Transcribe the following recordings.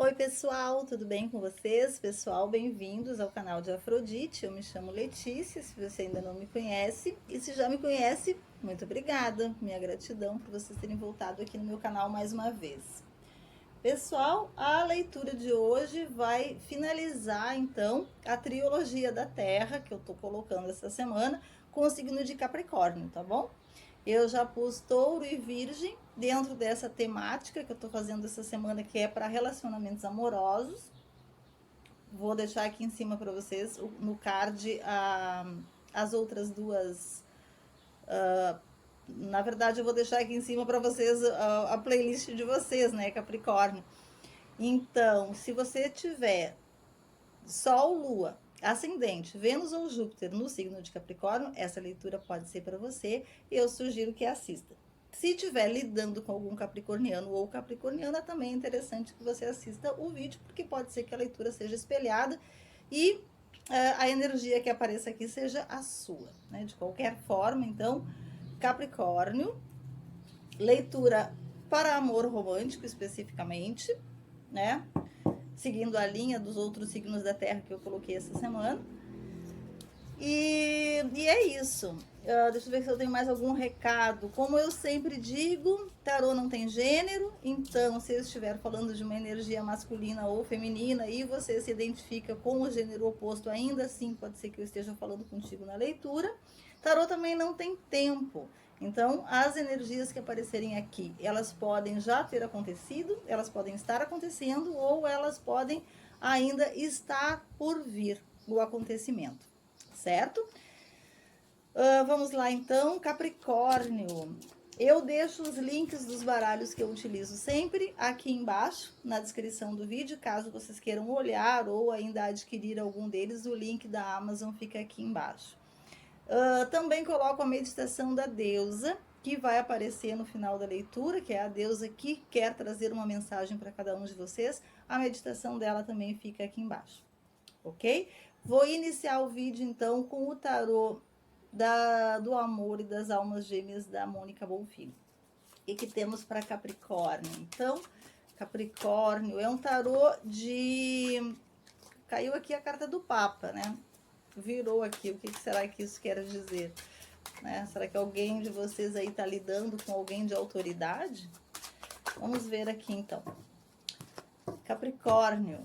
Oi pessoal, tudo bem com vocês? Pessoal, bem-vindos ao canal de Afrodite. Eu me chamo Letícia, se você ainda não me conhece, e se já me conhece, muito obrigada. Minha gratidão por vocês terem voltado aqui no meu canal mais uma vez. Pessoal, a leitura de hoje vai finalizar então a trilogia da Terra que eu tô colocando essa semana com o signo de Capricórnio, tá bom? Eu já pus Touro e Virgem dentro dessa temática que eu tô fazendo essa semana, que é para relacionamentos amorosos. Vou deixar aqui em cima para vocês no card as outras duas. Na verdade, eu vou deixar aqui em cima para vocês a playlist de vocês, né, Capricórnio. Então, se você tiver Sol, Lua, Ascendente, Vênus ou Júpiter no signo de Capricórnio, essa leitura pode ser para você e eu sugiro que assista. Se estiver lidando com algum capricorniano ou capricorniana, também é interessante que você assista o vídeo, porque pode ser que a leitura seja espelhada e a energia que apareça aqui seja a sua, né? De qualquer forma, então, Capricórnio, leitura para amor romântico especificamente, né? Seguindo a linha dos outros signos da Terra que eu coloquei essa semana. E é isso. Deixa eu ver se eu tenho mais algum recado. Como eu sempre digo, tarô não tem gênero, então se eu estiver falando de uma energia masculina ou feminina e você se identifica com o gênero oposto, ainda assim pode ser que eu esteja falando contigo na leitura. Tarô também não tem tempo. Então, as energias que aparecerem aqui, elas podem já ter acontecido, elas podem estar acontecendo ou elas podem ainda estar por vir o acontecimento, certo? Vamos lá então, Capricórnio. Eu deixo os links dos baralhos que eu utilizo sempre aqui embaixo na descrição do vídeo, caso vocês queiram olhar ou ainda adquirir algum deles, o link da Amazon fica aqui embaixo. Também coloco a meditação da deusa, que vai aparecer no final da leitura, que é a deusa que quer trazer uma mensagem para cada um de vocês. A meditação dela também fica aqui embaixo, ok? Vou iniciar o vídeo então com o tarô do amor e das almas gêmeas da Mônica Bonfim. E que temos para Capricórnio? Então, Capricórnio é um tarô de... Caiu aqui a carta do Papa, né? Virou aqui, o que será que isso quer dizer? Né? Será que alguém de vocês aí está lidando com alguém de autoridade? Vamos ver aqui então. Capricórnio.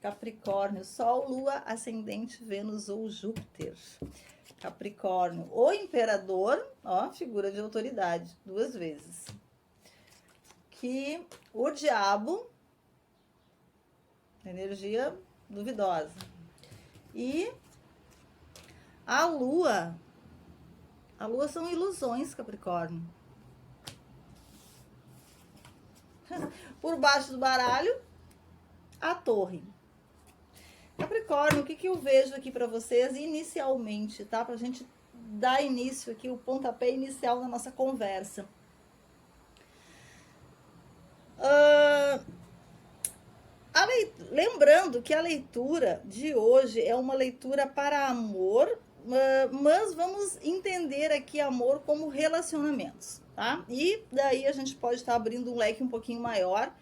Capricórnio, Sol, Lua, Ascendente, Vênus ou Júpiter. Capricórnio, o Imperador, ó, figura de autoridade, 2 vezes. Que o Diabo, energia duvidosa. E a Lua são ilusões, Capricórnio. Por baixo do baralho, a Torre. Capricórnio, o que eu vejo aqui para vocês inicialmente, tá? Pra gente dar início aqui, o pontapé inicial na nossa conversa. Lembrando que a leitura de hoje é uma leitura para amor, mas vamos entender aqui amor como relacionamentos, tá? E daí a gente pode estar abrindo um leque um pouquinho maior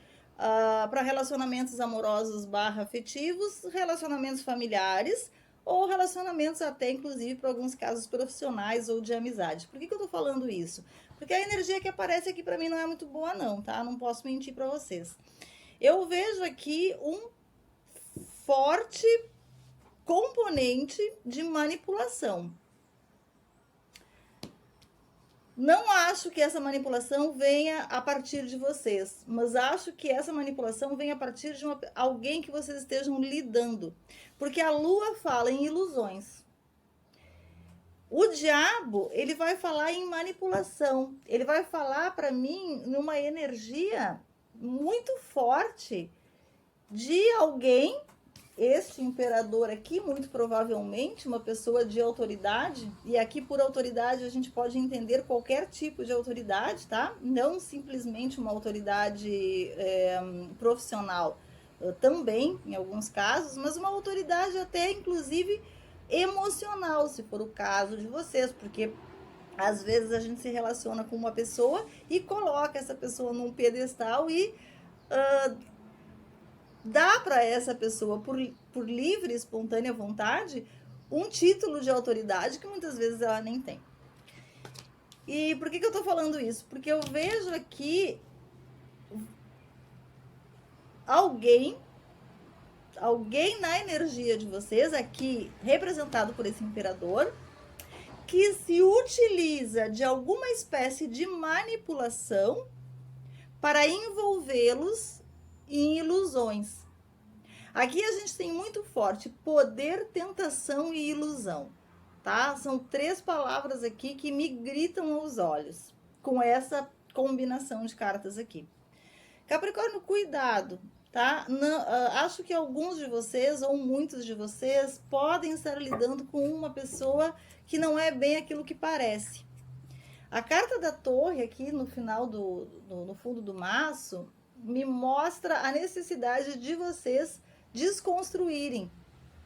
para relacionamentos amorosos / afetivos, relacionamentos familiares ou relacionamentos até inclusive para alguns casos profissionais ou de amizade. Por que eu tô falando isso? Porque a energia que aparece aqui para mim não é muito boa não, tá? Não posso mentir para vocês. Eu vejo aqui um forte componente de manipulação. Não acho que essa manipulação venha a partir de vocês, mas acho que essa manipulação vem a partir de alguém que vocês estejam lidando. Porque a Lua fala em ilusões. O diabo, ele vai falar em manipulação. Ele vai falar para mim numa energia muito forte de alguém, este imperador aqui, muito provavelmente uma pessoa de autoridade, e aqui por autoridade a gente pode entender qualquer tipo de autoridade, tá? Não simplesmente uma autoridade profissional, também em alguns casos, mas uma autoridade até inclusive emocional, se for o caso de vocês, porque às vezes a gente se relaciona com uma pessoa e coloca essa pessoa num pedestal e dá para essa pessoa, por livre e espontânea vontade, um título de autoridade que muitas vezes ela nem tem. E por que eu tô falando isso? Porque eu vejo aqui alguém na energia de vocês, aqui representado por esse imperador, que se utiliza de alguma espécie de manipulação para envolvê-los em ilusões. Aqui a gente tem muito forte poder, tentação e ilusão, tá? São 3 palavras aqui que me gritam aos olhos com essa combinação de cartas aqui. Capricórnio, cuidado, tá? Não, acho que alguns de vocês, ou muitos de vocês, podem estar lidando com uma pessoa que não é bem aquilo que parece. A carta da torre aqui no final no fundo do maço me mostra a necessidade de vocês desconstruírem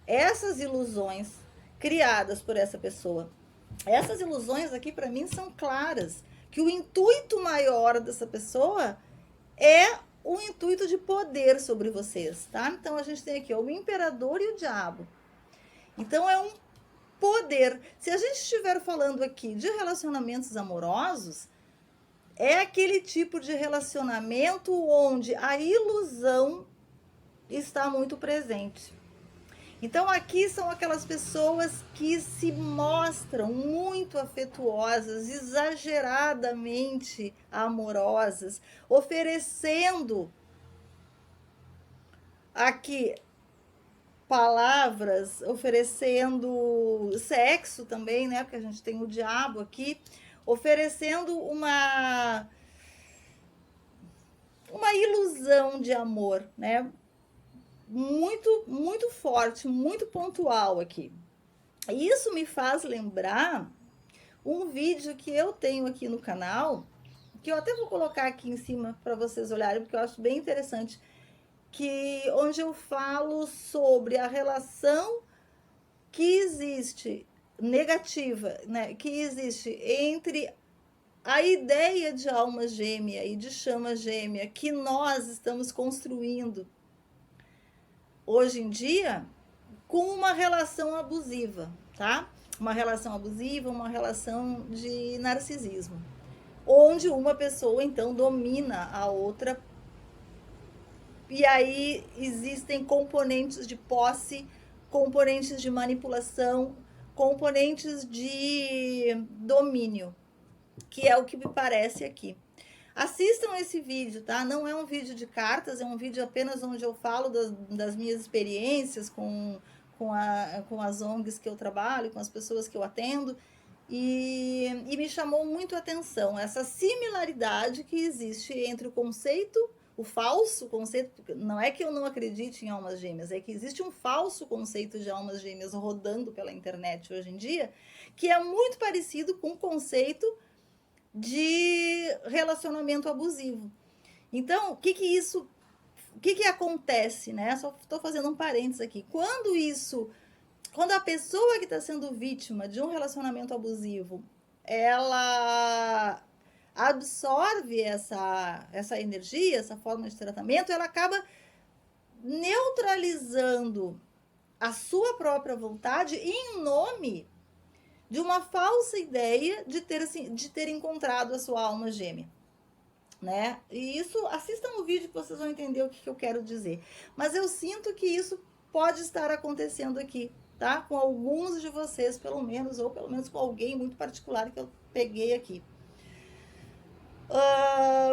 essas ilusões criadas por essa pessoa. Essas ilusões aqui para mim são claras, que o intuito maior dessa pessoa é o intuito de poder sobre vocês, tá? Então a gente tem aqui o imperador e o diabo. Então é um poder. Se a gente estiver falando aqui de relacionamentos amorosos, é aquele tipo de relacionamento onde a ilusão está muito presente. Então aqui são aquelas pessoas que se mostram muito afetuosas, exageradamente amorosas, oferecendo aqui palavras, oferecendo sexo também, né? Porque a gente tem o diabo aqui, oferecendo uma ilusão de amor, né? Muito forte, muito pontual aqui. Isso me faz lembrar um vídeo que eu tenho aqui no canal, que eu até vou colocar aqui em cima para vocês olharem, porque eu acho bem interessante, onde eu falo sobre a relação que existe, negativa, né, que existe entre a ideia de alma gêmea e de chama gêmea que nós estamos construindo hoje em dia, com uma relação abusiva, tá? Uma relação abusiva, uma relação de narcisismo, onde uma pessoa então domina a outra, e aí existem componentes de posse, componentes de manipulação, componentes de domínio, que é o que me parece aqui. Assistam esse vídeo, tá? Não é um vídeo de cartas, é um vídeo apenas onde eu falo das minhas experiências com as ONGs que eu trabalho, com as pessoas que eu atendo, e me chamou muito a atenção essa similaridade que existe entre o conceito, o falso conceito, não é que eu não acredite em almas gêmeas, é que existe um falso conceito de almas gêmeas rodando pela internet hoje em dia, que é muito parecido com o conceito de relacionamento abusivo. Então, o que acontece, né? Só estou fazendo um parênteses aqui. Quando a pessoa que está sendo vítima de um relacionamento abusivo, ela absorve essa energia, essa forma de tratamento, ela acaba neutralizando a sua própria vontade em nome de uma falsa ideia de ter encontrado a sua alma gêmea, né? E isso, assistam o vídeo que vocês vão entender o que eu quero dizer. Mas eu sinto que isso pode estar acontecendo aqui, tá? Com alguns de vocês, pelo menos, ou pelo menos com alguém muito particular que eu peguei aqui.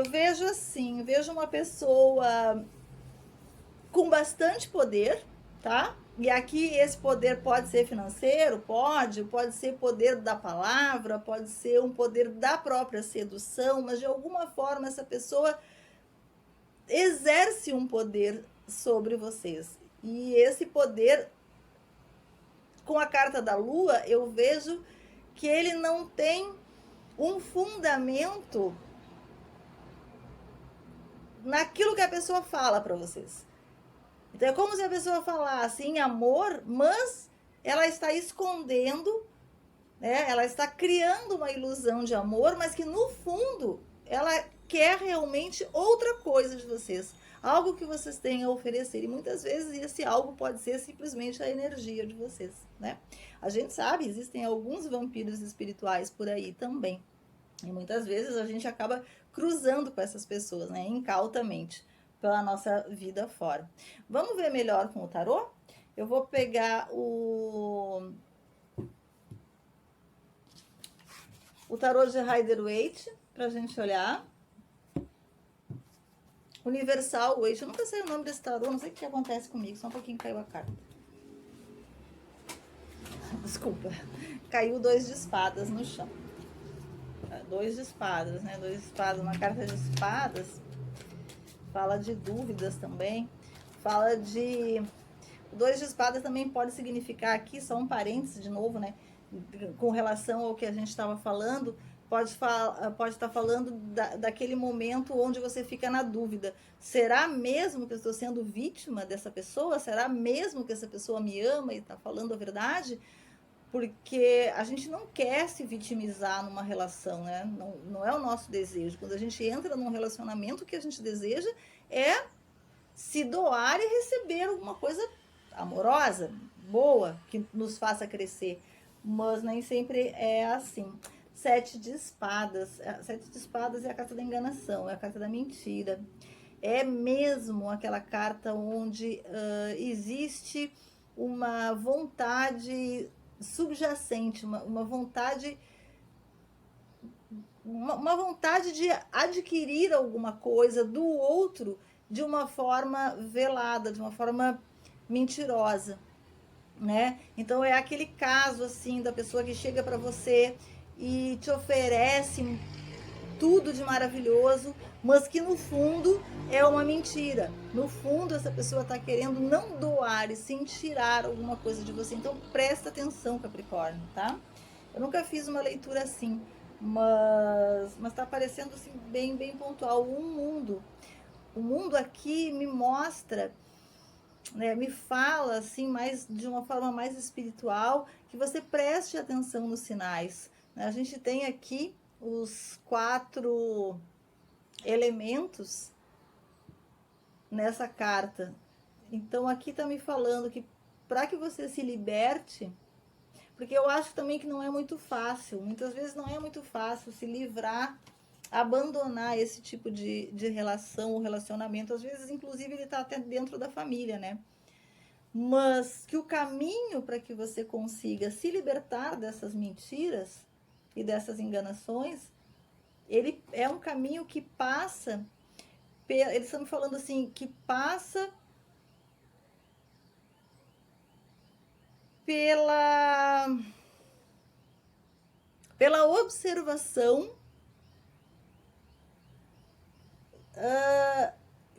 Vejo uma pessoa com bastante poder, tá? E aqui esse poder pode ser financeiro, pode ser poder da palavra, pode ser um poder da própria sedução, mas de alguma forma essa pessoa exerce um poder sobre vocês. E esse poder, com a carta da Lua, eu vejo que ele não tem um fundamento naquilo que a pessoa fala para vocês. Então é como se a pessoa falasse em amor, mas ela está escondendo, né? Ela está criando uma ilusão de amor, mas que no fundo ela quer realmente outra coisa de vocês, algo que vocês têm a oferecer, e muitas vezes esse algo pode ser simplesmente a energia de vocês, né? A gente sabe, existem alguns vampiros espirituais por aí também, e muitas vezes a gente acaba cruzando com essas pessoas, né, incautamente, pela nossa vida fora. Vamos ver melhor com o tarô? Eu vou pegar o tarô de Rider-Waite pra gente olhar. Universal Waite. Eu nunca sei o nome desse tarô, não sei o que acontece comigo, só um pouquinho caiu a carta. Desculpa. Caiu 2 de espadas no chão. 2 de espadas, né? 2 de espadas, uma carta de espadas. Fala de dúvidas também. Fala de... 2 de espadas também pode significar aqui, só um parênteses de novo, né? Com relação ao que a gente estava falando, pode estar falando daquele momento onde você fica na dúvida. Será mesmo que eu estou sendo vítima dessa pessoa? Será mesmo que essa pessoa me ama e está falando a verdade? Porque a gente não quer se vitimizar numa relação, né? Não é o nosso desejo. Quando a gente entra num relacionamento, o que a gente deseja é se doar e receber alguma coisa amorosa, boa, que nos faça crescer. Mas nem sempre é assim. 7 de espadas. 7 de espadas é a carta da enganação, é a carta da mentira. É mesmo aquela carta onde existe uma vontade subjacente, uma vontade de adquirir alguma coisa do outro de uma forma velada, de uma forma mentirosa, né? Então é aquele caso assim da pessoa que chega para você e te oferece tudo de maravilhoso, mas que no fundo é uma mentira. No fundo essa pessoa está querendo não doar e sim tirar alguma coisa de você. Então presta atenção, Capricórnio, tá? Eu nunca fiz uma leitura assim, mas tá parecendo assim bem pontual. O mundo aqui me mostra, né, me fala assim mais de uma forma mais espiritual, que você preste atenção nos sinais. A gente tem aqui os 4 elementos nessa carta. Então aqui tá me falando que para que você se liberte, porque eu acho também que não é muito fácil, muitas vezes não é muito fácil se livrar, abandonar esse tipo de relação ou relacionamento, às vezes inclusive ele tá até dentro da família, né? Mas que o caminho para que você consiga se libertar dessas mentiras e dessas enganações, ele é um caminho que passa, eles estão me falando assim, que passa pela observação,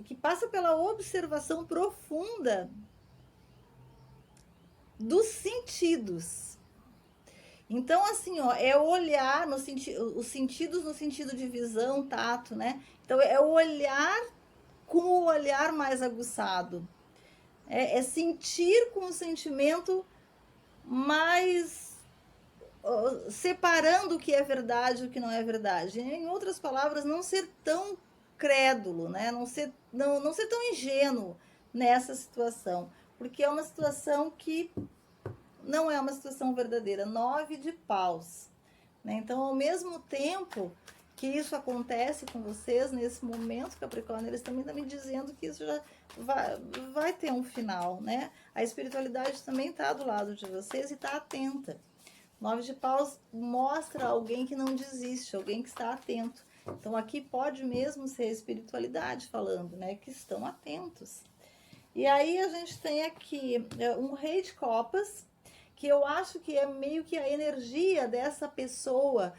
que passa pela observação profunda dos sentidos. Então, assim, ó, é olhar os sentidos no sentido de visão, tato, né? Então, é olhar com o olhar mais aguçado. É sentir com o sentimento mais separando o que é verdade e o que não é verdade. Em outras palavras, não ser tão crédulo, né? Não ser tão ingênuo nessa situação. Porque é uma situação que não é uma situação verdadeira. 9 de paus. Né? Então, ao mesmo tempo que isso acontece com vocês, nesse momento, Capricórnio, eles também estão me dizendo que isso já vai ter um final, né? A espiritualidade também está do lado de vocês e está atenta. 9 de paus mostra alguém que não desiste, alguém que está atento. Então, aqui pode mesmo ser a espiritualidade falando, né? Que estão atentos. E aí, a gente tem aqui um rei de copas, que eu acho que é meio que a energia dessa pessoa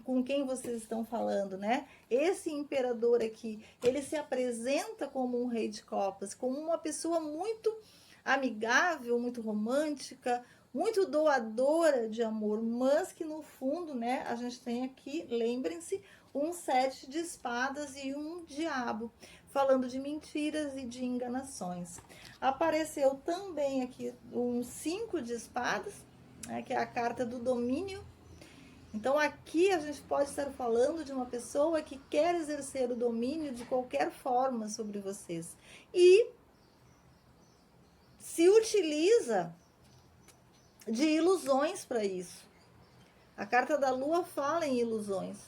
com quem vocês estão falando, né? Esse imperador aqui, ele se apresenta como um rei de copas, como uma pessoa muito amigável, muito romântica, muito doadora de amor, mas que no fundo, né, a gente tem aqui, lembrem-se, um 7 de espadas e um diabo, falando de mentiras e de enganações. Apareceu também aqui um 5 de espadas, né, que é a carta do domínio, Então aqui a gente pode estar falando de uma pessoa que quer exercer o domínio de qualquer forma sobre vocês e se utiliza de ilusões para isso. A carta da Lua fala em ilusões,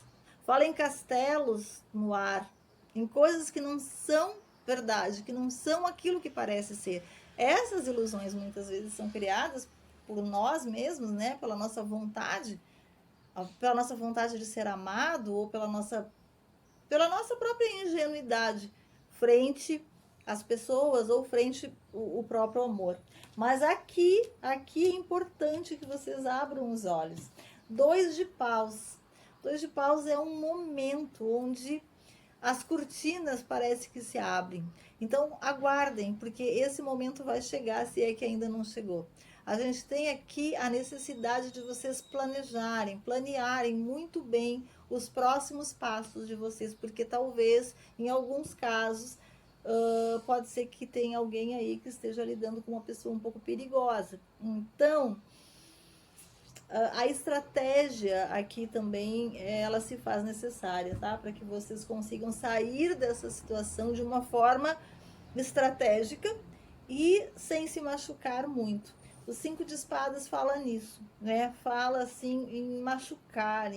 fala em castelos no ar, em coisas que não são verdade, que não são aquilo que parece ser. Essas ilusões muitas vezes são criadas por nós mesmos, né? Pela nossa vontade de ser amado ou pela nossa própria ingenuidade frente às pessoas ou frente o próprio amor. Mas aqui é importante que vocês abram os olhos. 2 de paus. 2 de paus é um momento onde as cortinas parece que se abrem. Então aguardem, porque esse momento vai chegar, se é que ainda não chegou. A gente tem aqui a necessidade de vocês planearem muito bem os próximos passos de vocês, porque talvez, em alguns casos, pode ser que tenha alguém aí que esteja lidando com uma pessoa um pouco perigosa. Então, a estratégia aqui também, ela se faz necessária, tá? Para que vocês consigam sair dessa situação de uma forma estratégica e sem se machucar muito. O 5 de espadas fala nisso, né? Fala assim em machucar,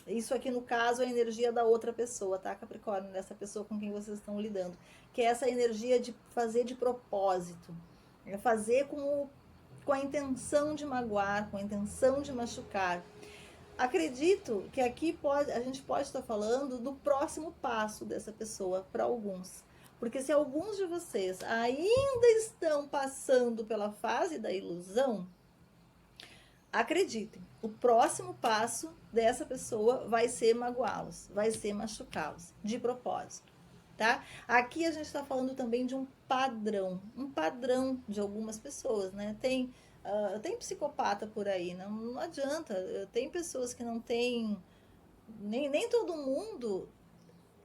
isso aqui no caso é a energia da outra pessoa, tá, Capricórnio? Dessa pessoa com quem vocês estão lidando. Que é essa energia de fazer de propósito. É fazer com a intenção de magoar, com a intenção de machucar. Acredito que aqui a gente pode estar falando do próximo passo dessa pessoa para alguns. Porque se alguns de vocês ainda estão passando pela fase da ilusão, acreditem, o próximo passo dessa pessoa vai ser magoá-los, vai ser machucá-los, de propósito, tá? Aqui a gente está falando também de um padrão de algumas pessoas, né? Tem psicopata por aí, não adianta, tem pessoas que não têm, nem todo mundo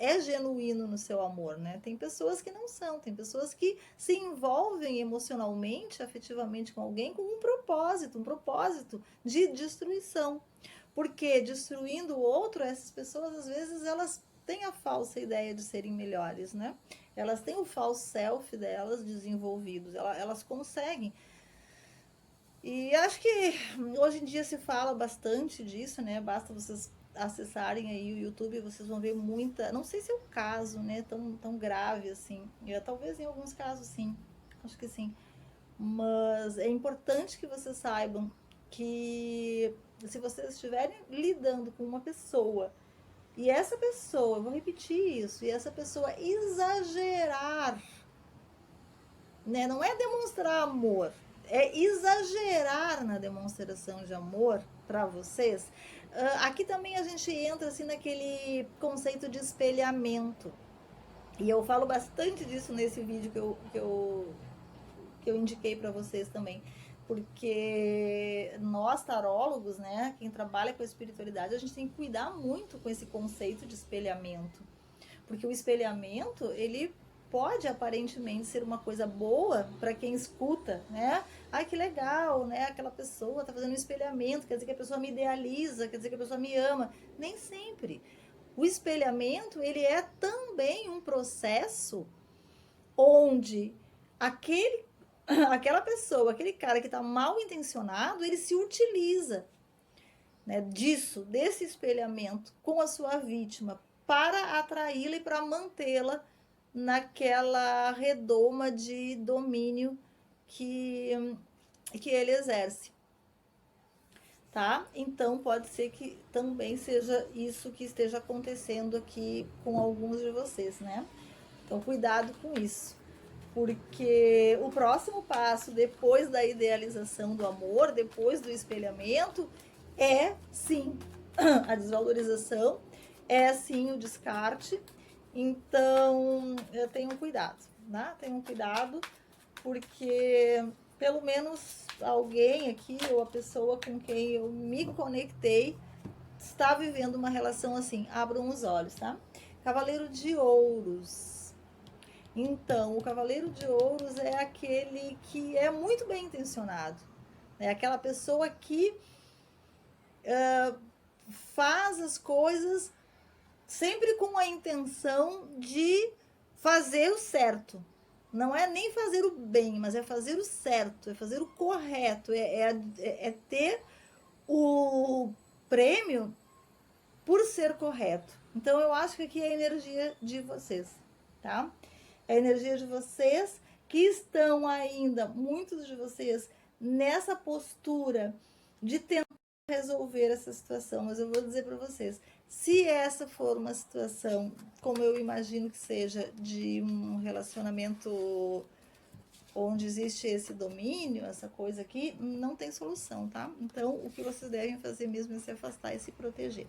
é genuíno no seu amor, né? Tem pessoas que não são, tem pessoas que se envolvem emocionalmente, afetivamente com alguém com um propósito de destruição. Porque destruindo o outro, essas pessoas às vezes elas têm a falsa ideia de serem melhores, né? Elas têm o falso self delas desenvolvidos, elas conseguem. E acho que hoje em dia se fala bastante disso, né? Basta vocês acessarem aí o YouTube, vocês vão ver muita, não sei se é o caso, né, tão grave assim, talvez em alguns casos sim, acho que sim, mas é importante que vocês saibam que se vocês estiverem lidando com uma pessoa e essa pessoa, eu vou repetir isso, e essa pessoa exagerar, né, não é demonstrar amor, é exagerar na demonstração de amor para vocês. Aqui também a gente entra assim naquele conceito de espelhamento. E eu falo bastante disso nesse vídeo que eu indiquei para vocês também. Porque nós tarólogos, né, quem trabalha com a espiritualidade, a gente tem que cuidar muito com esse conceito de espelhamento. Porque o espelhamento, ele pode aparentemente ser uma coisa boa para quem escuta, né? Ai, que legal, né? Aquela pessoa tá fazendo um espelhamento, quer dizer que a pessoa me idealiza, quer dizer que a pessoa me ama. Nem sempre. O espelhamento, ele é também um processo onde aquela pessoa, aquele cara que está mal intencionado, ele se utiliza, né, desse espelhamento com a sua vítima para atraí-la e para mantê-la naquela redoma de domínio que ele exerce, tá? Então pode ser que também seja isso que esteja acontecendo aqui com alguns de vocês, né? Então cuidado com isso, porque o próximo passo depois da idealização do amor, depois do espelhamento, é sim a desvalorização, é sim o descarte. Então, tenham cuidado, né? Tenham cuidado, porque pelo menos alguém aqui, ou a pessoa com quem eu me conectei, está vivendo uma relação assim. Abram os olhos, tá? Cavaleiro de Ouros. Então, o Cavaleiro de Ouros é aquele que é muito bem intencionado. É aquela pessoa que faz as coisas sempre com a intenção de fazer o certo. Não é nem fazer o bem, mas é fazer o certo, é fazer o correto, é ter o prêmio por ser correto. Então, eu acho que aqui é a energia de vocês, tá? É a energia de vocês que estão ainda, muitos de vocês, nessa postura de tentar resolver essa situação. Mas eu vou dizer para vocês, se essa for uma situação, como eu imagino que seja, de um relacionamento onde existe esse domínio, essa coisa aqui, não tem solução, tá? Então, o que vocês devem fazer mesmo é se afastar e se proteger.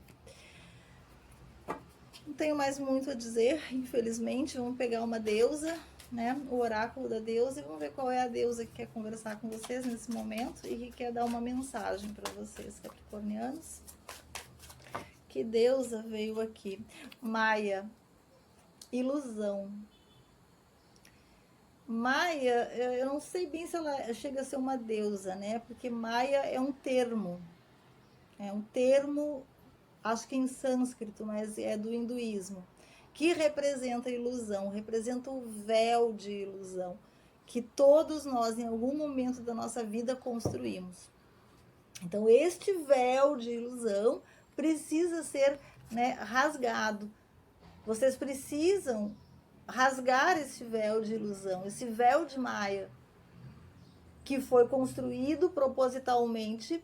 Não tenho mais muito a dizer, infelizmente. Vamos pegar uma deusa, né? O oráculo da deusa, e vamos ver qual é a deusa que quer conversar com vocês nesse momento e que quer dar uma mensagem para vocês, capricornianos. Que deusa veio aqui? Maia, ilusão. Maia, eu não sei bem se ela chega a ser uma deusa, né? Porque Maia é um termo. É um termo, acho que em sânscrito, mas é do hinduísmo, que representa a ilusão, representa o véu de ilusão, que todos nós, em algum momento da nossa vida, construímos. Então, este véu de ilusão precisa ser, né, rasgado. Vocês precisam rasgar esse véu de ilusão, esse véu de Maia, que foi construído propositalmente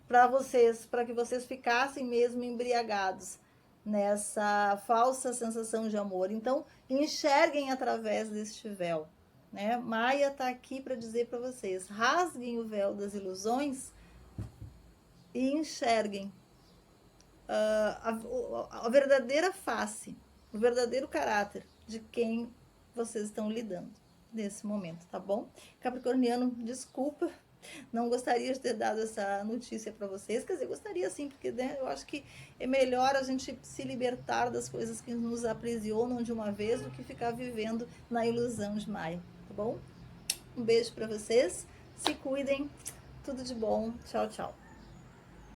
para que vocês ficassem mesmo embriagados nessa falsa sensação de amor. Então, enxerguem através deste véu, né? Maia está aqui para dizer para vocês, rasguem o véu das ilusões e enxerguem a verdadeira face, o verdadeiro caráter de quem vocês estão lidando nesse momento, tá bom? Capricorniano, desculpa, não gostaria de ter dado essa notícia para vocês, quer dizer, gostaria sim, porque, né, eu acho que é melhor a gente se libertar das coisas que nos aprisionam de uma vez do que ficar vivendo na ilusão de Maia, tá bom? Um beijo para vocês, se cuidem, tudo de bom, tchau, tchau.